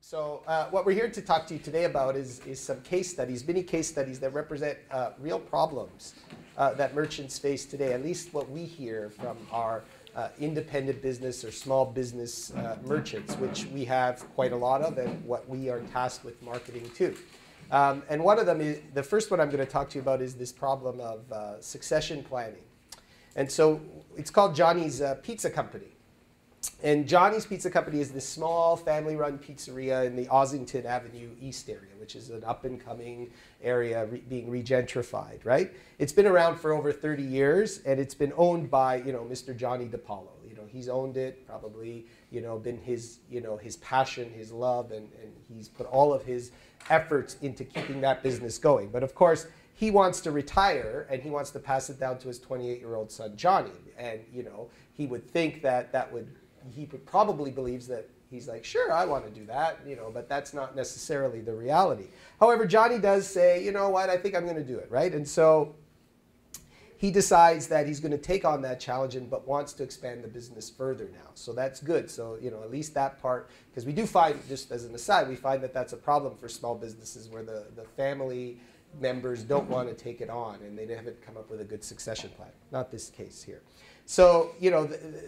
So what we're here to talk to you today about is some case studies, mini case studies that represent real problems that merchants face today, at least what we hear from our independent business or small business merchants, which we have quite a lot of and what we are tasked with marketing to. And one of them is, the first one I'm going to talk to you about is this problem of succession planning. And so it's called Johnny's Pizza Company. And Johnny's Pizza Company is this small family-run pizzeria in the Ossington Avenue East area, which is an up-and-coming area being regentrified, right? It's been around for over 30 years, and it's been owned by, Mr. Johnny DePaulo. He's owned it, probably, been his, his passion, his love, and he's put all of his efforts into keeping that business going. But of course, he wants to retire, and he wants to pass it down to his 28-year-old son, Johnny. And, he would think that he probably believes that he's like, sure, I want to do that, but that's not necessarily the reality. However, Johnny does say, you know what, I think I'm going to do it, right? And so he decides that he's going to take on that challenge, but wants to expand the business further now. So that's good. So, at least that part, because we do find, just as an aside, we find that that's a problem for small businesses where the family members don't want to take it on and they haven't come up with a good succession plan. Not this case here. So,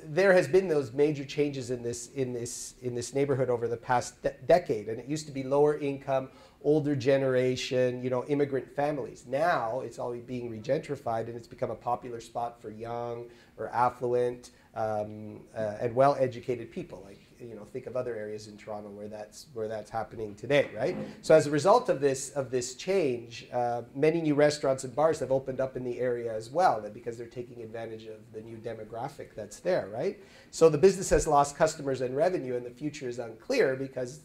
there has been those major changes in this neighborhood over the past decade, and it used to be lower income, older generation, immigrant families. Now it's all being regentrified, and it's become a popular spot for young or affluent and well-educated people. Like, think of other areas in Toronto where that's happening today, right? So as a result of this change, many new restaurants and bars have opened up in the area as well, because they're taking advantage of the new demographic that's there, right? So the business has lost customers and revenue, and the future is unclear because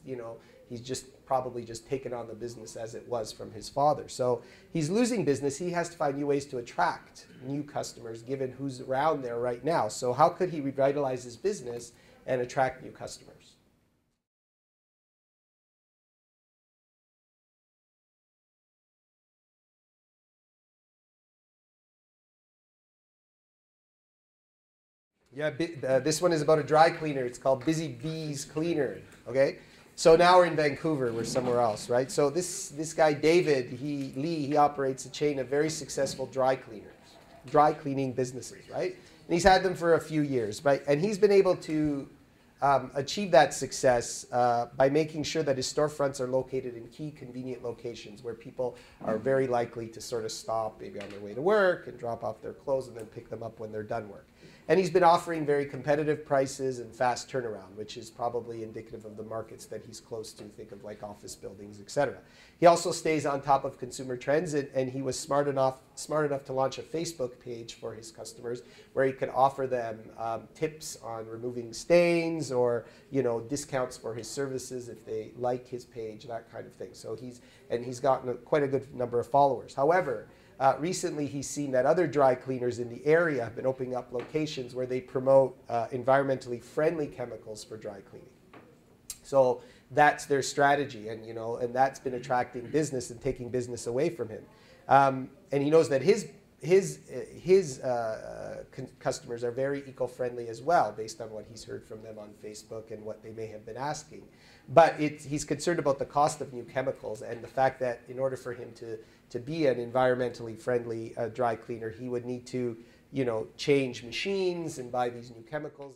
he's probably just taken on the business as it was from his father. So he's losing business. He has to find new ways to attract new customers given who's around there right now. So how could he revitalize his business and attract new customers? Yeah, this one is about a dry cleaner. It's called Busy Bees Cleaner, okay? So now we're in Vancouver, we're somewhere else, right? So this guy, David he operates a chain of very successful dry cleaning businesses, right? And he's had them for a few years, right? And he's been able to achieve that success by making sure that his storefronts are located in key convenient locations where people are very likely to sort of stop maybe on their way to work and drop off their clothes and then pick them up when they're done work. And he's been offering very competitive prices and fast turnaround, which is probably indicative of the markets that he's close to. Think of like office buildings, etc. He also stays on top of consumer trends, and he was smart enough to launch a Facebook page for his customers where he could offer them tips on removing stains or discounts for his services if they like his page, that kind of thing. So he's gotten quite a good number of followers. However, recently he's seen that other dry cleaners in the area have been opening up locations where they promote environmentally friendly chemicals for dry cleaning. So that's their strategy, and that's been attracting business and taking business away from him. And he knows that his customers are very eco-friendly as well, based on what he's heard from them on Facebook and what they may have been asking. But he's concerned about the cost of new chemicals and the fact that in order for him to be an environmentally friendly dry cleaner, he would need to change machines and buy these new chemicals.